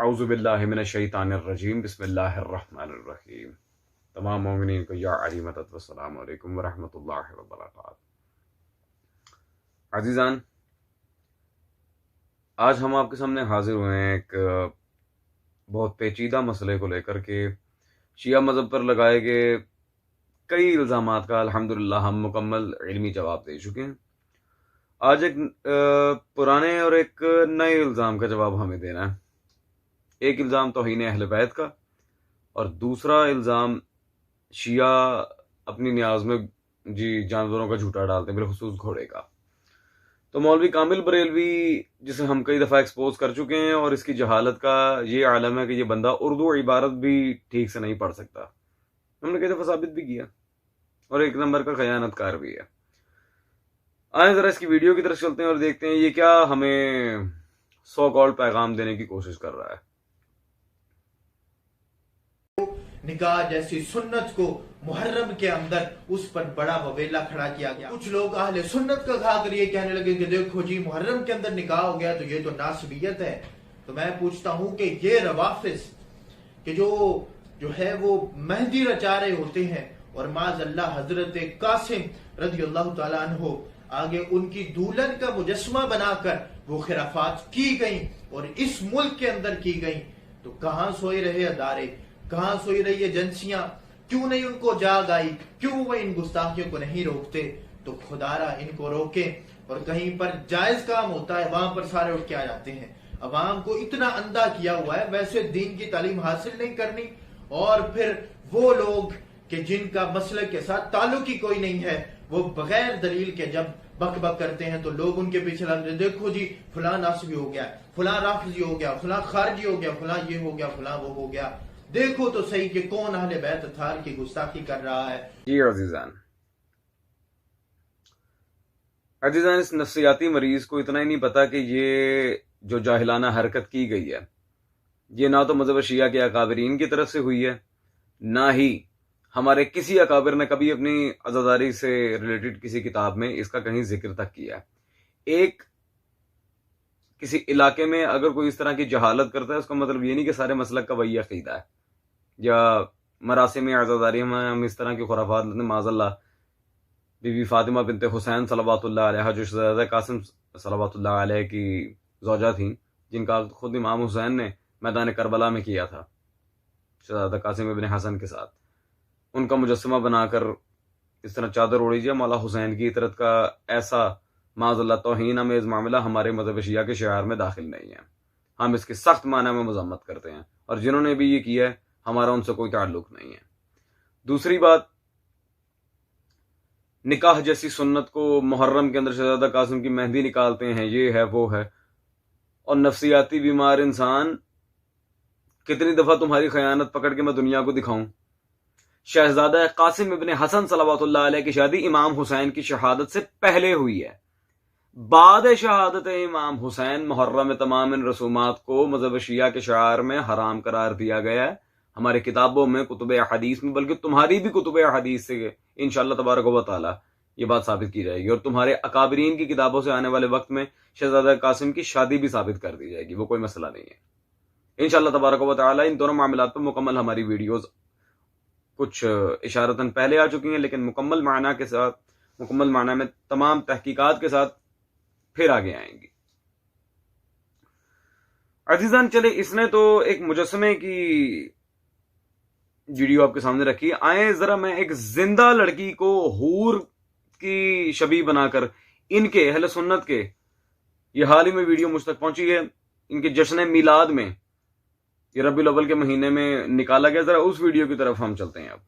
اعوذ باللہ من الشیطان الرجیم بسم اللہ الرحمن الرحیم۔ تمام مومنین کو یا علیمت والسلام علیکم ورحمۃ اللہ وبرکاتہ۔ عزیزان، آج ہم آپ کے سامنے حاضر ہوئے ہیں ایک بہت پیچیدہ مسئلے کو لے کر کے شیعہ مذہب پر لگائے گئے کئی الزامات کا الحمدللہ ہم مکمل علمی جواب دے چکے ہیں۔ آج ایک پرانے اور ایک نئے الزام کا جواب ہمیں دینا ہے۔ ایک الزام توہین اہل بیت کا اور دوسرا الزام شیعہ اپنی نیاز میں جانوروں کا جھوٹا ڈالتے ہیں، بالخصوص گھوڑے کا۔ تو مولوی کامل بریلوی، جسے ہم کئی دفعہ ایکسپوز کر چکے ہیں، اور اس کی جہالت کا یہ عالم ہے کہ یہ بندہ اردو عبارت بھی ٹھیک سے نہیں پڑھ سکتا۔ ہم نے کئی دفعہ ثابت بھی کیا، اور ایک نمبر کا خیانت کار بھی ہے۔ آئیں ذرا اس کی ویڈیو کی طرف چلتے ہیں اور دیکھتے ہیں یہ کیا ہمیں سو کال پیغام دینے کی کوشش کر رہا ہے۔ نکاح جیسی سنت کو محرم کے اندر اس پر بڑا وبیلہ کھڑا کیا گیا۔ کچھ لوگ اہل سنت کا کھا کر یہ کہنے لگے کہ دیکھو جی محرم کے اندر نکاح ہو گیا تو یہ تو ناسبیت ہے۔ تو میں پوچھتا ہوں کہ یہ روافظ کہ جو ہے وہ مہدی رچا رہے ہوتے ہیں، اور معاذ اللہ حضرت قاسم رضی اللہ تعالیٰ عنہ آگے ان کی دولہن کا مجسمہ بنا کر وہ خرافات کی گئیں اور اس ملک کے اندر کی گئیں، تو کہاں سوئے رہے ادارے، کہاں سوئی رہی ایجنسیاں؟ کیوں نہیں ان کو جاگ آئی؟ کیوں وہ ان گستاخیوں کو نہیں روکتے؟ تو خدارا ان کو روکیں۔ اور کہیں پر جائز کام ہوتا ہے وہاں پر سارے اٹھ کے آ جاتے ہیں۔ عوام کو اتنا اندھا کیا ہوا ہے، ویسے دین کی تعلیم حاصل نہیں کرنی، اور پھر وہ لوگ کہ جن کا مسلک کے ساتھ تعلق ہی کوئی نہیں ہے، وہ بغیر دلیل کے جب بک بک کرتے ہیں تو لوگ ان کے پیچھے لگ رہے، دیکھو جی فلاں ناسبی ہو گیا، فلاں رافضی ہو گیا، فلاں خارجی ہو گیا، فلاں یہ ہو گیا، فلاں وہ ہو گیا۔ دیکھو تو صحیح کہ کون اہل بیت اطہار کی گستاخی کر رہا ہے۔ جی عزیزان، اس نفسیاتی مریض کو اتنا ہی نہیں پتا کہ یہ جو جاہلانہ حرکت کی گئی ہے یہ نہ تو مذہب شیعہ کے اکابرین کی طرف سے ہوئی ہے، نہ ہی ہمارے کسی اکابر نے کبھی اپنی عزاداری سے ریلیٹڈ کسی کتاب میں اس کا کہیں ذکر تک کیا ہے۔ ایک کسی علاقے میں اگر کوئی اس طرح کی جہالت کرتا ہے، اس کا مطلب یہ نہیں کہ سارے مسلک کا وہی عقیدہ ہے، یا مراسم عزاداری میں ہم اس طرح کی خرافات معاذ اللہ بی بی فاطمہ بنت حسین صلوات اللہ علیہ، جو شہزادہ قاسم صلوات اللہ علیہ کی زوجہ تھیں، جن کا خود امام حسین نے میدان کربلا میں کیا تھا شہزادہ قاسم ابن حسن کے ساتھ، ان کا مجسمہ بنا کر اس طرح چادر اوڑی جائے مولا حسین کی اطرت کا ایسا معاذ اللہ توہین امیز معاملہ ہمارے مذہب شیعہ کے شعار میں داخل نہیں ہے۔ ہم اس کے سخت معنی میں مذمت کرتے ہیں، اور جنہوں نے بھی یہ کیا ہے ہمارا ان سے کوئی تعلق نہیں ہے۔ دوسری بات، نکاح جیسی سنت کو محرم کے اندر شہزادہ قاسم کی مہندی نکالتے ہیں، یہ ہے وہ ہے، اور نفسیاتی بیمار انسان، کتنی دفعہ تمہاری خیانت پکڑ کے میں دنیا کو دکھاؤں؟ شہزادہ قاسم ابن حسن صلوات اللہ علیہ کی شادی امام حسین کی شہادت سے پہلے ہوئی ہے۔ بعد شہادت امام حسین محرم تمام ان رسومات کو مذہب شیعہ کے شعار میں حرام قرار دیا گیا ہے، ہمارے کتابوں میں، کتب احادیث میں، بلکہ تمہاری بھی کتب احادیث سے انشاءاللہ تبارک و تعالی یہ بات ثابت کی جائے گی، اور تمہارے اکابرین کی کتابوں سے آنے والے وقت میں شہزادہ قاسم کی شادی بھی ثابت کر دی جائے گی، وہ کوئی مسئلہ نہیں ہے انشاءاللہ تبارک و تعالی۔ ان دونوں معاملات پر مکمل ہماری ویڈیوز کچھ اشارتاً پہلے آ چکی ہیں، لیکن مکمل معنی کے ساتھ، مکمل معنی میں تمام تحقیقات کے ساتھ پھر آگے آئیں گی۔ عزیزان، چلے اس نے تو ایک مجسمے کی ویڈیو آپ کے سامنے رکھی، آئیں ذرا میں ایک زندہ لڑکی کو حور کی شبیہ بنا کر ان کے اہل سنت کے، یہ حال ہی میں ویڈیو مجھ تک پہنچی ہے، ان کے جشن میلاد میں یہ ربیع الاول کے مہینے میں نکالا گیا، ذرا اس ویڈیو کی طرف ہم چلتے ہیں اب۔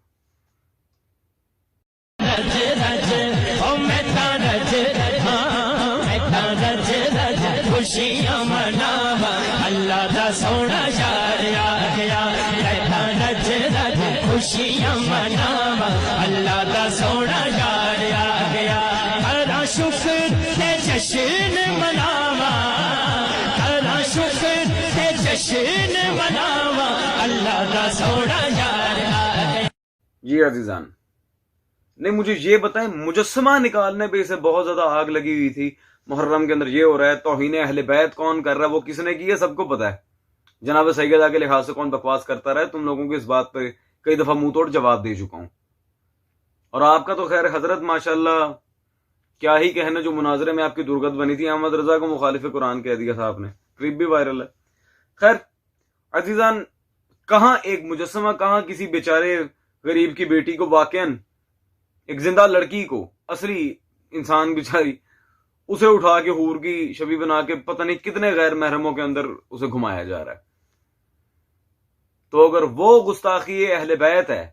خوشیاں مناوا اللہ دا سونا یار آ گیا، رج رج خوشیاں مناوا اللہ دا سونا یار آ گیا، کرا شکر تے جشن مناوا، کرا شکر تے جشن مناوا اللہ دا سونا یار آ گیا۔ جی عزیزان، نہیں مجھے یہ بتائیں، مجسمہ نکالنے پہ اسے بہت زیادہ آگ لگی ہوئی تھی، محرم کے اندر یہ ہو رہا ہے، توہین اہل بیت کون کر رہا ہے، وہ کس نے کی ہے، سب کو پتا ہے، جناب سیدہ کے لحاظ سے کون بکواس کرتا رہے، تم لوگوں کو اس بات پہ کئی دفعہ منہ توڑ جواب دے چکا ہوں. اور آپ کا تو خیر حضرت ماشاءاللہ کیا ہی کہنا، جو مناظرے میں آپ کی درگت بنی تھی، احمد رضا کو مخالف قرآن کہہ دیا تھا آپ نے، کلپ بھی وائرل ہے. خیر عزیزان، کہاں ایک مجسمہ، کہاں کسی بیچارے غریب کی بیٹی کو، واقعاً ایک زندہ لڑکی کو، اصلی انسان بیچاری، اسے اٹھا کے حور کی شبیہ بنا کے پتہ نہیں کتنے غیر محرموں کے اندر اسے گھمایا جا رہا ہے. تو اگر وہ گستاخی اہل بیت ہے،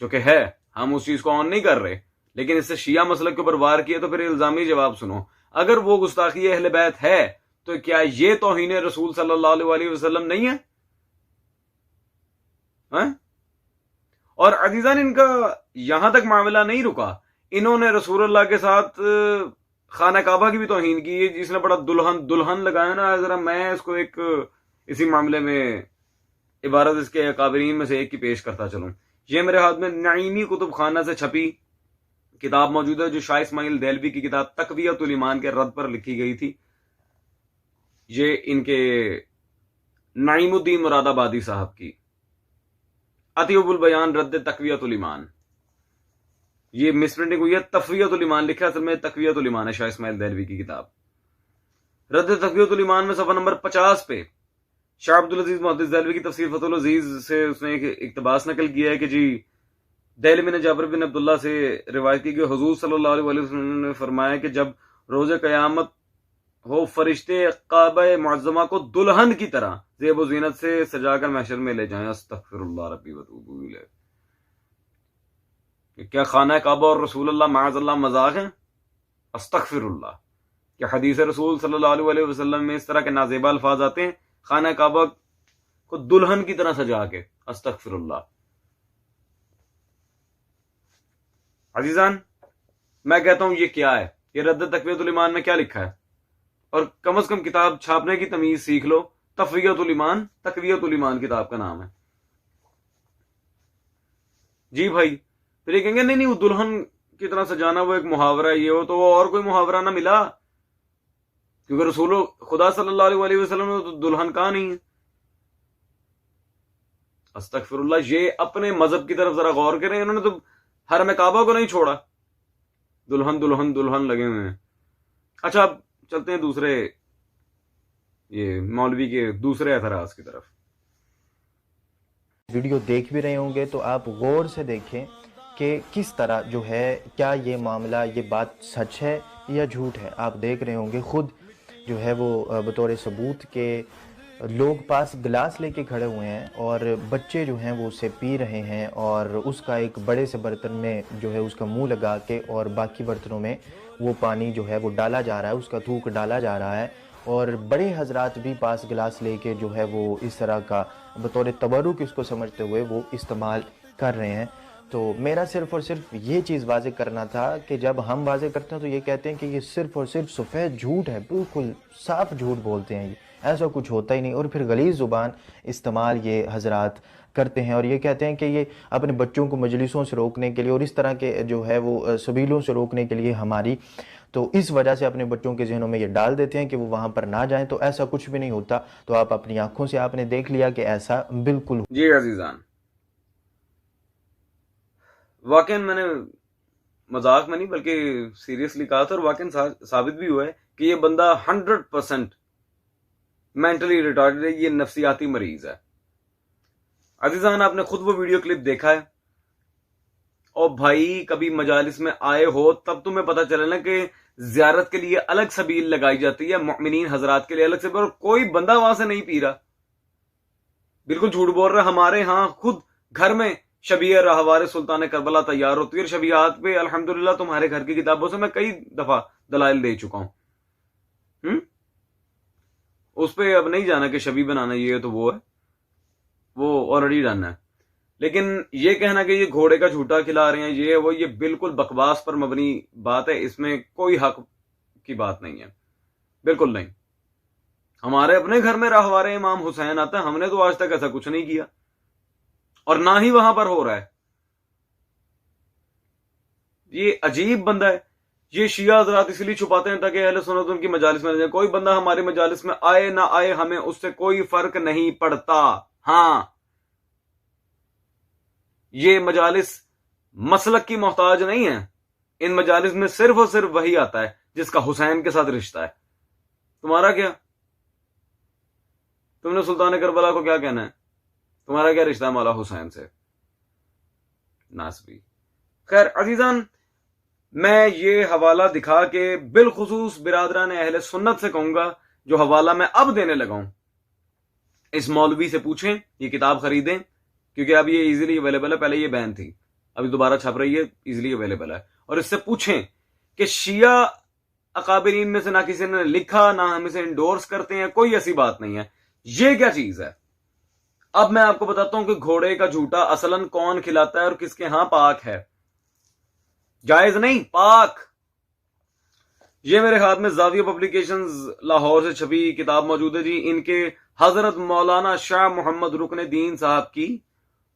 جو کہ ہے، ہم اس چیز کو آن نہیں کر رہے، لیکن اس سے شیعہ مسلک کے اوپر وار کیا تو پھر الزامی جواب سنو. اگر وہ گستاخی اہل بیت ہے تو کیا یہ توہین رسول صلی اللہ علیہ وسلم نہیں ہے؟ اور عزیزان، ان کا یہاں تک معاملہ نہیں رکا، انہوں نے رسول اللہ کے ساتھ خانہ کعبہ کی بھی توہین کی. جس نے بڑا دلہن لگایا نا، ذرا میں اس کو ایک اسی معاملے میں عبارت اس کے اکابرین میں سے ایک کی پیش کرتا چلوں. یہ میرے ہاتھ میں نعیمی کتب خانہ سے چھپی کتاب موجود ہے، جو شاہ اسماعیل دہلوی کی کتاب تقویۃ الایمان کے رد پر لکھی گئی تھی. یہ ان کے نعیم الدین مراد آبادی صاحب کی اطیب البیان رد تقویۃ الایمان. یہ مس پرنٹنگ ہوئی ہے، تقویۃ الایمان لکھا، اصل میں تقویۃ الایمان ہے، شاہ اسماعیل دہلوی کی کتاب. رد تقویۃ الایمان میں صفحہ نمبر 50 پہ شاہ عبدالعزیز محدث دہلوی کی تفسیر فتح العزیز سے اس نے ایک اقتباس نقل کیا ہے کہ جی دہلوی نے جابر بن عبداللہ سے روایت کی کہ حضور صلی اللہ علیہ وسلم نے فرمایا کہ جب روز قیامت ہو، فرشتے کعبہ معظمہ کو دلہن کی طرح زیب و زینت سے سجا کر محشر میں لے جائیں. استغفر اللہ ربی واتوب الیہ. کیا خانہ کعبہ اور رسول اللہ معاذ اللہ مذاق ہیں؟ استغفر اللہ. کیا حدیث رسول صلی اللہ علیہ وسلم میں اس طرح کے نازیبہ الفاظ آتے ہیں، خانہ کعبہ کو دلہن کی طرح سجا کے؟ استغفر اللہ. عزیزان، میں کہتا ہوں یہ کیا ہے؟ یہ رد تقویۃ الایمان میں کیا لکھا ہے؟ اور کم از کم کتاب چھاپنے کی تمیز سیکھ لو. تقویۃ الایمان، تقویۃ الایمان کتاب کا نام ہے. جی بھائی، پھر یہ کہیں گے نہیں وہ دلہن کی طرح سجانا وہ ایک محاورہ ہے، یہ ہو تو وہ اور کوئی محاورہ نہ ملا، کیونکہ رسول خدا صلی اللہ علیہ وسلم نے تو دلہن کہا نہیں ہے. استغفر اللہ. یہ اپنے مذہب کی طرف ذرا غور کریں، انہوں نے تو حرم کعبہ کو نہیں چھوڑا، دلہن دلہن دلہن لگے ہوئے ہیں. اچھا، اب چلتے ہیں دوسرے یہ مولوی کے دوسرے اعتراض کی طرف. ویڈیو دیکھ بھی رہے ہوں گے تو آپ غور سے دیکھیں کہ کس طرح جو ہے، کیا یہ معاملہ، یہ بات سچ ہے یا جھوٹ ہے. آپ دیکھ رہے ہوں گے خود جو ہے وہ بطور ثبوت کے لوگ پاس گلاس لے کے کھڑے ہوئے ہیں اور بچے جو ہیں وہ اسے پی رہے ہیں، اور اس کا ایک بڑے سے برتن میں جو ہے اس کا منہ لگا کے اور باقی برتنوں میں وہ پانی جو ہے وہ ڈالا جا رہا ہے، اس کا تھوک ڈالا جا رہا ہے. اور بڑے حضرات بھی پاس گلاس لے کے جو ہے وہ اس طرح کا بطور تبرک اس کو سمجھتے ہوئے وہ استعمال کر رہے ہیں. تو میرا صرف اور صرف یہ چیز واضح کرنا تھا کہ جب ہم واضح کرتے ہیں تو یہ کہتے ہیں کہ یہ صرف اور صرف سفید جھوٹ ہے، بالکل صاف جھوٹ بولتے ہیں، ایسا کچھ ہوتا ہی نہیں. اور پھر غلیظ زبان استعمال یہ حضرات کرتے ہیں اور یہ کہتے ہیں کہ یہ اپنے بچوں کو مجلسوں سے روکنے کے لیے اور اس طرح کے جو ہے وہ سبیلوں سے روکنے کے لیے ہماری، تو اس وجہ سے اپنے بچوں کے ذہنوں میں یہ ڈال دیتے ہیں کہ وہ وہاں پر نہ جائیں. تو ایسا کچھ بھی نہیں ہوتا. تو آپ اپنی آنکھوں سے آپ نے دیکھ لیا کہ ایسا بالکل. جی عزیزان، واقعا میں نے مذاق میں نہیں بلکہ سیریسلی کہا تھا، اور واقعا ثابت بھی ہوا ہے کہ یہ بندہ 100% مینٹلی ریٹارڈ ہے، یہ نفسیاتی مریض ہے. عزیزان، آپ نے خود وہ ویڈیو کلپ دیکھا ہے، اور بھائی کبھی مجالس میں آئے ہو تب تمہیں پتہ چلے نا کہ زیارت کے لیے الگ سبیل لگائی جاتی ہے، مؤمنین حضرات کے لیے الگ سبیل، اور کوئی بندہ وہاں سے نہیں پی رہا. بالکل جھوٹ بول رہا. ہمارے ہاں خود گھر میں شبیہ رہوار سلطان کربلا تیار ہوتی ہے، اور شبیہات پہ الحمدللہ تمہارے گھر کی کتابوں سے میں کئی دفعہ دلائل دے چکا ہوں. اس پہ اب نہیں جانا کہ شبیہ بنانا یہ ہے تو وہ ہے، وہ آلریڈی ڈن ہے. لیکن یہ کہنا کہ یہ گھوڑے کا جھوٹا کھلا رہے ہیں، یہ ہے وہ، یہ بالکل بکواس پر مبنی بات ہے. اس میں کوئی حق کی بات نہیں ہے، بالکل نہیں. ہمارے اپنے گھر میں راہوار امام حسین آتا ہے، ہم نے تو آج تک ایسا کچھ نہیں کیا، اور نہ ہی وہاں پر ہو رہا ہے. یہ عجیب بندہ ہے. یہ شیعہ حضرات اس لیے چھپاتے ہیں تاکہ اہل سنت ان کی مجالس میں نہ جائے. کوئی بندہ ہماری مجالس میں آئے نہ آئے ہمیں اس سے کوئی فرق نہیں پڑتا. ہاں یہ مجالس مسلک کی محتاج نہیں ہے. ان مجالس میں صرف اور صرف وہی آتا ہے جس کا حسین کے ساتھ رشتہ ہے. تمہارا کیا؟ تم نے سلطان کربلا کو کیا کہنا ہے؟ تمہارا کیا رشتہ ہے مولا حسین سے؟ ناسبی. خیر عزیزان، میں یہ حوالہ دکھا کے بالخصوص برادران اہل سنت سے کہوں گا، جو حوالہ میں اب دینے لگا ہوں، اس مولوی سے پوچھیں، یہ کتاب خریدیں، کیونکہ اب یہ ایزیلی اویلیبل ہے. پہلے یہ بین تھی، ابھی دوبارہ چھپ رہی ہے، ایزیلی اویلیبل ہے. اور اس سے پوچھیں کہ شیعہ اکابرین میں سے نہ کسی نے لکھا، نہ ہم اسے انڈورس کرتے ہیں، کوئی ایسی بات نہیں ہے. یہ کیا چیز ہے؟ اب میں آپ کو بتاتا ہوں کہ گھوڑے کا جھوٹا اصلاً کون کھلاتا ہے اور کس کے ہاں پاک ہے. جائز نہیں، پاک. یہ میرے ہاتھ میں زاویہ پبلیکیشنز لاہور سے چھپی کتاب موجود ہے جی. ان کے حضرت مولانا شاہ محمد رکن دین صاحب کی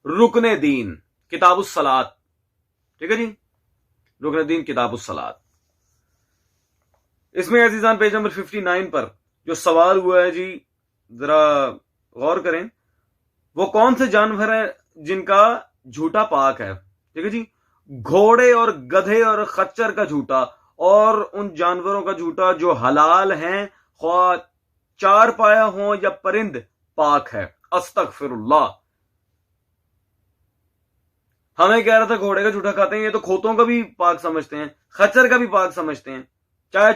رکن دین کتاب الصلاۃ، ٹھیک ہے جی، رکن دین کتاب الصلاۃ. اس میں عزیزان پیج نمبر 59 پر جو سوال ہوا ہے جی، ذرا غور کریں. وہ کون سے جانور ہیں جن کا جھوٹا پاک ہے؟ ٹھیک ہے جی، گھوڑے اور گدھے اور خچر کا جھوٹا، اور ان جانوروں کا جھوٹا جو حلال ہیں، خواہ چار پایا ہوں یا پرند، پاک ہے. استغفر اللہ. ہمیں کہہ رہا تھا گھوڑے کا جھوٹا کھاتے ہیں، یہ تو کھوتوں کا بھی پاک سمجھتے ہیں، خچر کا بھی پاک سمجھتے ہیں، چاہے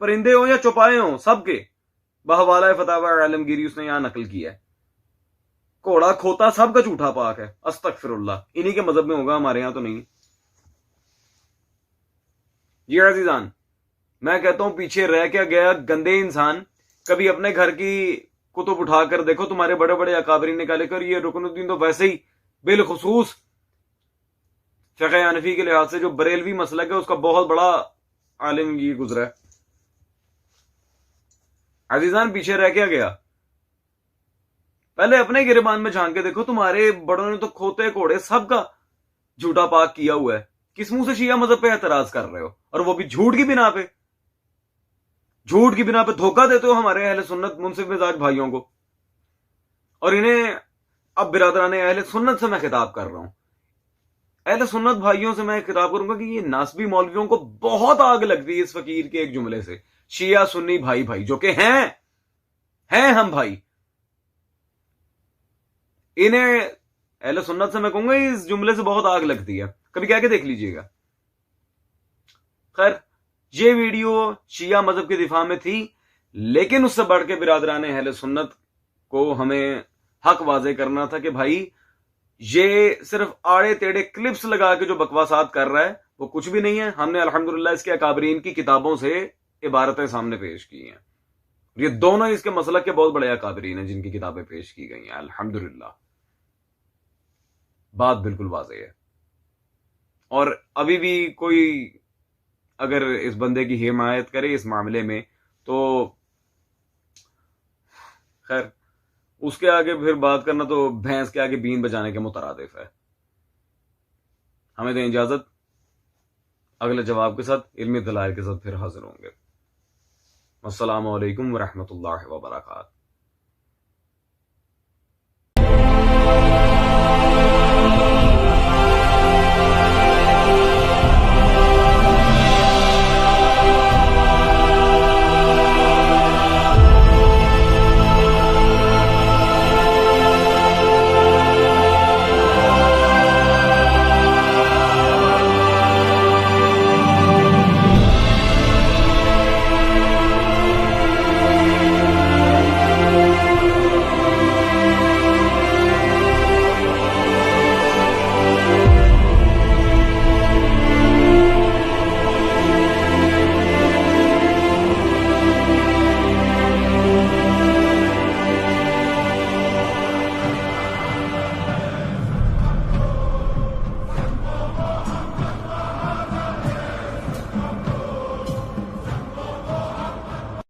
پرندے ہوں یا چوپائے ہوں، سب کے. بحوالہ فتاوی عالمگیری اس نے یہاں نقل کیا ہے. گھوڑا کھوتا سب کا جھوٹا پاک ہے. استغفر اللہ. انہی کے مذہب میں ہوگا، ہمارے یہاں تو نہیں. یہ عزیزان، میں کہتا ہوں پیچھے رہ کے گیا گندے انسان. کبھی اپنے گھر کی کتب اٹھا کر دیکھو، تمہارے بڑے بڑے اکابرین نکالے کر. یہ رکن الدین تو ویسے ہی بالخصوص فقہ حنفی کے لحاظ سے جو بریلوی مسلک ہے اس کا بہت بڑا عالم یہ گزرا ہے. عزیزان پیچھے رہ کے گیا. پہلے اپنے گریبان میں جھانک کے دیکھو، تمہارے بڑوں نے تو کھوتے گھوڑے سب کا جھوٹا پاک کیا ہوا ہے. کس منہ سے شیعہ مذہب پہ اعتراض کر رہے ہو؟ اور وہ بھی جھوٹ کی بنا پہ. جھوٹ کی بنا پہ دھوکہ دیتے ہو ہمارے اہل سنت منصف مزاج بھائیوں کو. اور انہیں اب برادران اہل سنت سے میں خطاب کر رہا ہوں. اہل سنت بھائیوں سے میں خطاب کروں گا کہ یہ ناسبی مولویوں کو بہت آگ لگتی ہے اس فقیر کے ایک جملے سے. شیعہ سنی بھائی بھائی، جو کہ ہیں ہم بھائی. انہیں اہل سنت سے میں کہوں گا اس جملے سے بہت آگ لگتی ہے. کبھی کہہ کے دیکھ لیجئے گا. خیر، یہ ویڈیو شیعہ مذہب کے دفاع میں تھی، لیکن اس سے بڑھ کے برادران اہل سنت کو ہمیں حق واضح کرنا تھا کہ بھائی یہ صرف آڑے ٹیڑے کلپس لگا کے جو بکواسات کر رہا ہے وہ کچھ بھی نہیں ہے. ہم نے الحمدللہ اس کے اکابرین کی کتابوں سے عبارتیں سامنے پیش کی ہیں. یہ دونوں اس کے مسلک کے بہت بڑے اکابرین ہیں جن کی کتابیں پیش کی گئی ہیں. الحمدللہ بات بالکل واضح ہے. اور ابھی بھی کوئی اگر اس بندے کی حمایت کرے اس معاملے میں تو خیر، اس کے آگے پھر بات کرنا تو بھینس کے آگے بین بجانے کے مترادف ہے. ہمیں دیں اجازت، اگلے جواب کے ساتھ علمی دلائل کے ساتھ پھر حاضر ہوں گے. السلام علیکم ورحمۃ اللہ وبرکاتہ.